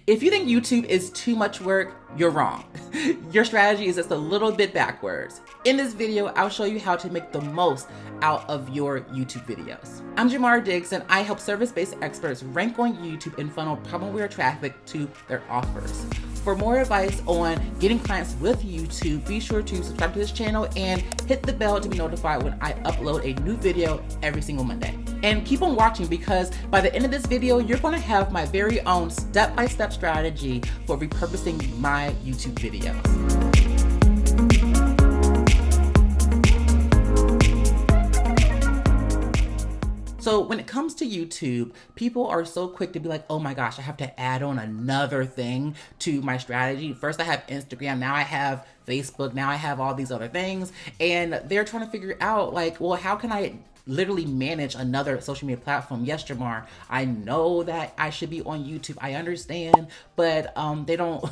If you think YouTube is too much work, you're wrong. Your strategy is just a little bit backwards. In this video, I'll show you how to make the most out of your YouTube videos. I'm Jamar Diggs, and I help service-based experts rank on YouTube and funnel problem-aware traffic to their offers. For more advice on getting clients with YouTube, be sure to subscribe to this channel and hit the bell to be notified when I upload a new video every single Monday. And keep on watching, because by the end of this video, you're going to have my very own step-by-step strategy for repurposing my YouTube videos. So when it comes to YouTube, people are so quick to be like, oh my gosh, I have to add on another thing to my strategy. First I have Instagram, now I have Facebook, now I have all these other things. And they're trying to figure out like, well, how can I literally manage another social media platform? Yes, Jamar, I know that I should be on YouTube. I understand, but they don't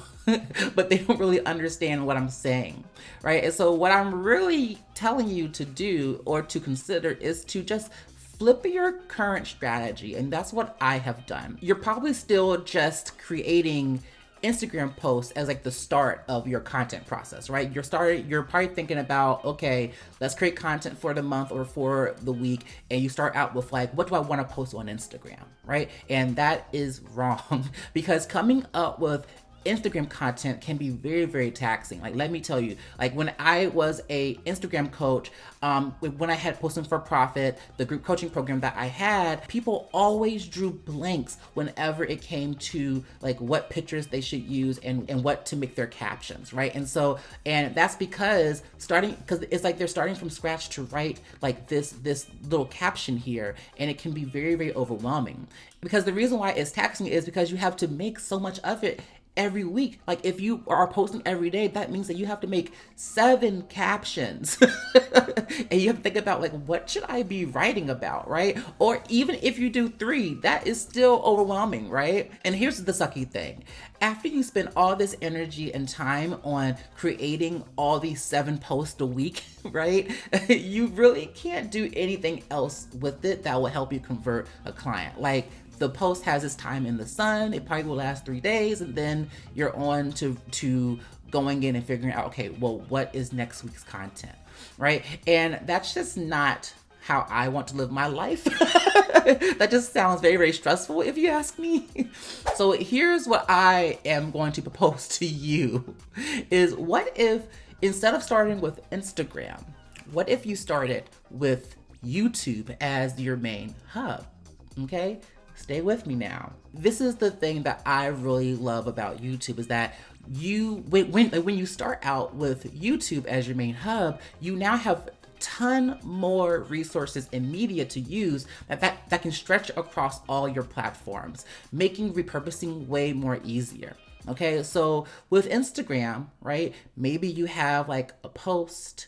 but they don't really understand what I'm saying, right? And so what I'm really telling you to do or to consider is to just flip your current strategy. And that's what I have done. You're probably still just creating Instagram posts as like the start of your content process, right? You're probably thinking about, okay, let's create content for the month or for the week. And you start out with like, what do I want to post on Instagram, right? And that is wrong, because coming up with Instagram content can be very, very taxing. Like, let me tell you, like when I was a Instagram coach, when I had Posting for Profit, the group coaching program that I had, people always drew blanks whenever it came to like what pictures they should use and what to make their captions, right? And that's because it's like they're starting from scratch to write like this little caption here, and it can be very, very overwhelming. Because the reason why it's taxing is because you have to make so much of it every week. Like if you are posting every day, that means that you have to make 7 captions and you have to think about like, what should I be writing about, right? Or even if you do 3, that is still overwhelming, right? And here's the sucky thing. After you spend all this energy and time on creating all these 7 posts a week, right? You really can't do anything else with it that will help you convert a client. Like, the post has its time in the sun. It probably will last 3 days, and then you're on to going in and figuring out, okay, well, what is next week's content, right? And that's just not how I want to live my life. That just sounds very, very stressful if you ask me. So here's what I am going to propose to you is, what if instead of starting with Instagram, what if you started with YouTube as your main hub, okay? Stay with me now. This is the thing that I really love about YouTube, is that when you start out with YouTube as your main hub, you now have a ton more resources and media to use that can stretch across all your platforms, making repurposing way more easier. Okay, so with Instagram, right, maybe you have like a post,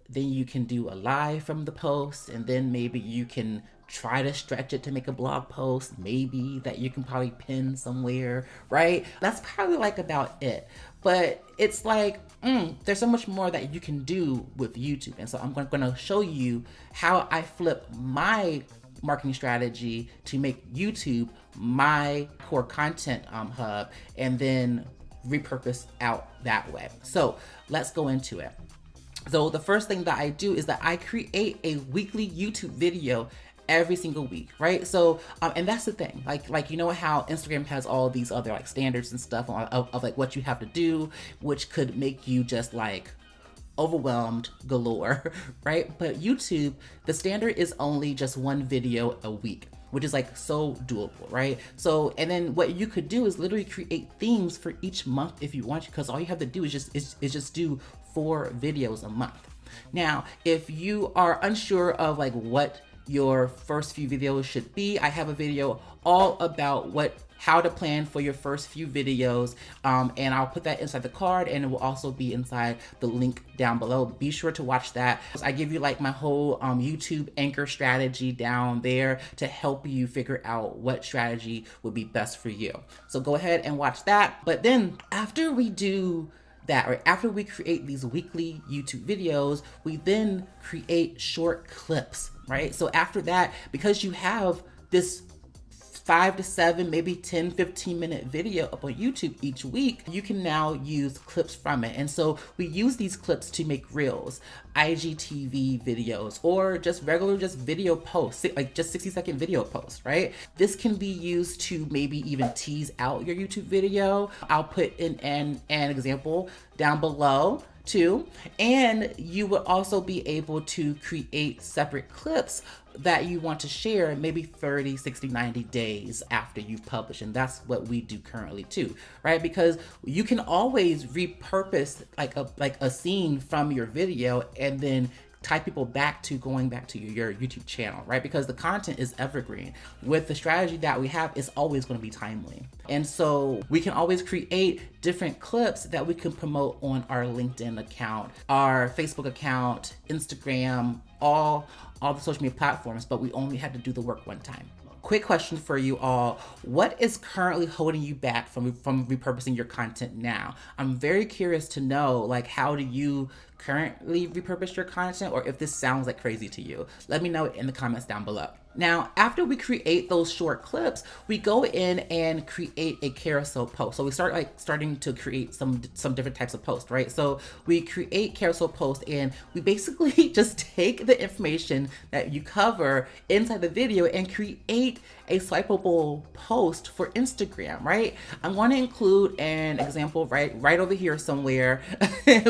then you can do a live from the post, and then maybe you can try to stretch it to make a blog post, maybe that you can probably pin somewhere, right? That's probably like about it. But it's like, there's so much more that you can do with YouTube. And so I'm going to show you how I flip my marketing strategy to make YouTube my core content hub, and then repurpose out that way. So let's go into it. So the first thing that I do is that I create a weekly YouTube video every single week, right? So, and that's the thing, like, you know how Instagram has all these other like standards and stuff of like what you have to do, which could make you just like overwhelmed galore, right? But YouTube, the standard is only just 1 video a week, which is like so doable, right? So, and then what you could do is literally create themes for each month if you want to, because all you have to do is just do 4 videos a month. Now, if you are unsure of like what your first few videos should be, I have a video all about how to plan for your first few videos, and I'll put that inside the card, and it will also be inside the link down below. Be sure to watch that. I give you like my whole YouTube anchor strategy down there to help you figure out what strategy would be best for you. So go ahead and watch that. But then after we do that, right, after we create these weekly YouTube videos, we then create short clips, right? So after that, because you have this 5 to 7, maybe 10, 15-minute video up on YouTube each week, you can now use clips from it. And so we use these clips to make reels, IGTV videos, or just regular video posts, like just 60-second video posts, right? This can be used to maybe even tease out your YouTube video. I'll put in an example down below too. And you will also be able to create separate clips that you want to share maybe 30, 60, 90 days after you've published. And that's what we do currently too, right? Because you can always repurpose like a scene from your video and then tie people back to going back to your YouTube channel, right? Because the content is evergreen. With the strategy that we have, it's always going to be timely. And so we can always create different clips that we can promote on our LinkedIn account, our Facebook account, Instagram, all the social media platforms, but we only had to do the work one time. Quick question for you all. What is currently holding you back from repurposing your content now? I'm very curious to know, like, how do you currently repurpose your content, or if this sounds like crazy to you? Let me know in the comments down below. Now, after we create those short clips, we go in and create a carousel post. So we starting to create some different types of posts, right? So we create carousel posts, and we basically just take the information that you cover inside the video and create a swipeable post for Instagram, right? I'm going to include an example right over here somewhere,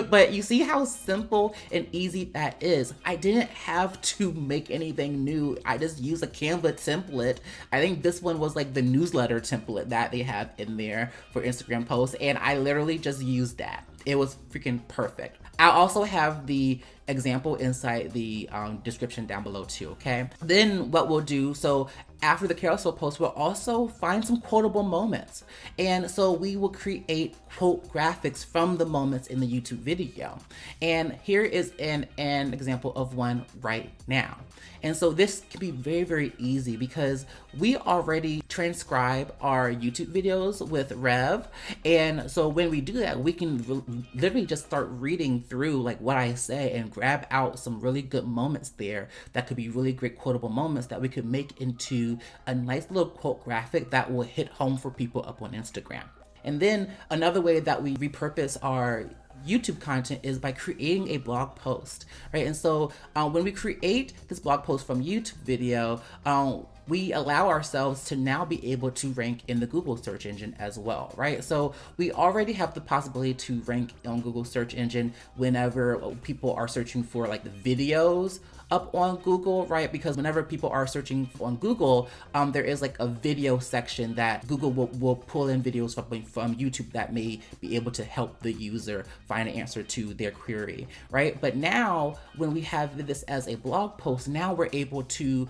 but you see how simple and easy that is. I didn't have to make anything new. I just used a Canva template. I think this one was like the newsletter template that they have in there for Instagram posts, and I literally just used that. It was freaking perfect. I'll also have the example inside the description down below too, okay? Then what we'll do, so after the carousel post, we'll also find some quotable moments. And so we will create quote graphics from the moments in the YouTube video. And here is an example of one right now. And so this can be very, very easy because we already transcribe our YouTube videos with Rev. And so when we do that, we can literally just start reading through like what I say and grab out some really good moments there that could be really great quotable moments that we could make into a nice little quote graphic that will hit home for people up on Instagram. And then another way that we repurpose our YouTube content is by creating a blog post, right? And so when we create this blog post from YouTube video, we allow ourselves to now be able to rank in the Google search engine as well, right? So we already have the possibility to rank on Google search engine whenever people are searching for like the videos up on Google, right? Because whenever people are searching on Google, there is like a video section that Google will pull in videos from YouTube that may be able to help the user find an answer to their query, right? But now when we have this as a blog post, now we're able to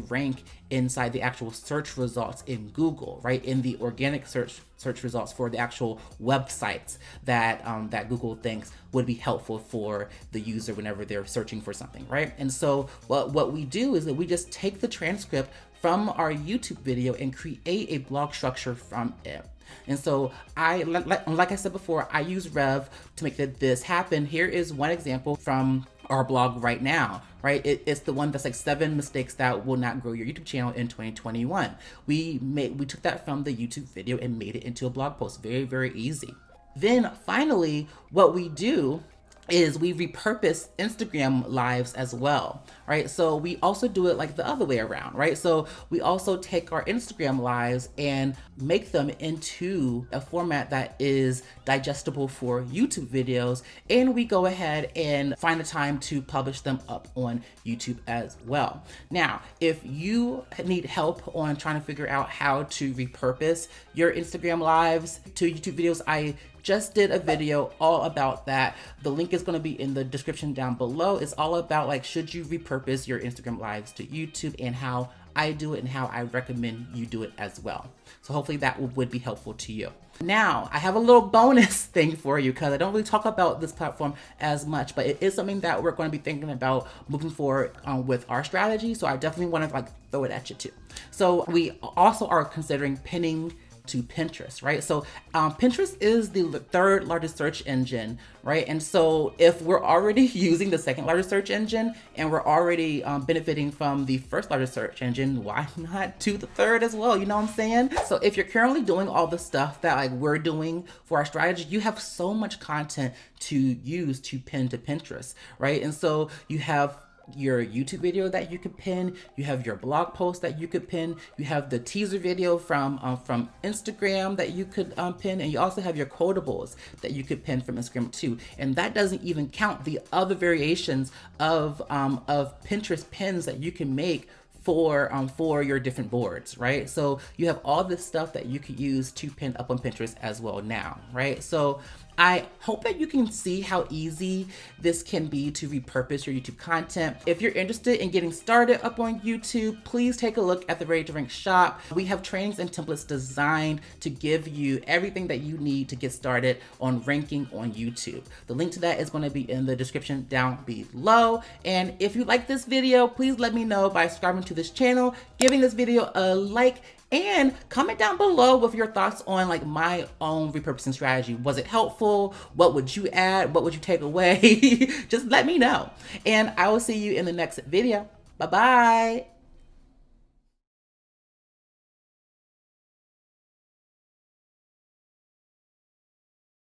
rank inside the actual search results in Google, right? In the organic search results for the actual websites that that Google thinks would be helpful for the user whenever they're searching for something, right? And so what we do is that we just take the transcript from our YouTube video and create a blog structure from it. And so like I said before, I use Rev to make this happen. Here is one example from our blog right now, right? It's the one that's like 7 mistakes that will not grow your YouTube channel in 2021. We took that from the YouTube video and made it into a blog post. Very, very easy. Then finally, what we do is we repurpose Instagram lives as well, right? So we also do it like the other way around, right? So we also take our Instagram lives and make them into a format that is digestible for YouTube videos, and we go ahead and find a time to publish them up on YouTube as well. Now, if you need help on trying to figure out how to repurpose your Instagram lives to YouTube videos, I just did a video all about that. The link is going to be in the description down below. It's all about like, should you repurpose your Instagram lives to YouTube, and how I do it and how I recommend you do it as well. So hopefully that would be helpful to you. Now, I have a little bonus thing for you because I don't really talk about this platform as much, but it is something that we're going to be thinking about moving forward with our strategy. So I definitely want to like throw it at you too. So we also are considering pinning to Pinterest, right? So Pinterest is the third largest search engine, right? And so if we're already using the second largest search engine and we're already benefiting from the first largest search engine, why not do the third as well? You know what I'm saying? So if you're currently doing all the stuff that like we're doing for our strategy, you have so much content to use to pin to Pinterest, right? And so you have your YouTube video that you could pin, you have your blog post that you could pin, you have the teaser video from Instagram that you could pin, and you also have your quotables that you could pin from Instagram too. And that doesn't even count the other variations of Pinterest pins that you can make for your different boards, right? So you have all this stuff that you could use to pin up on Pinterest as well now, right? So I hope that you can see how easy this can be to repurpose your YouTube content. If you're interested in getting started up on YouTube, please take a look at the Ready to Rank shop. We have trainings and templates designed to give you everything that you need to get started on ranking on YouTube. The link to that is going to be in the description down below. And if you like this video, please let me know by subscribing to this channel, giving this video a like, and comment down below with your thoughts on like my own repurposing strategy. Was it helpful? What would you add? What would you take away? Just let me know. And I will see you in the next video. Bye-bye.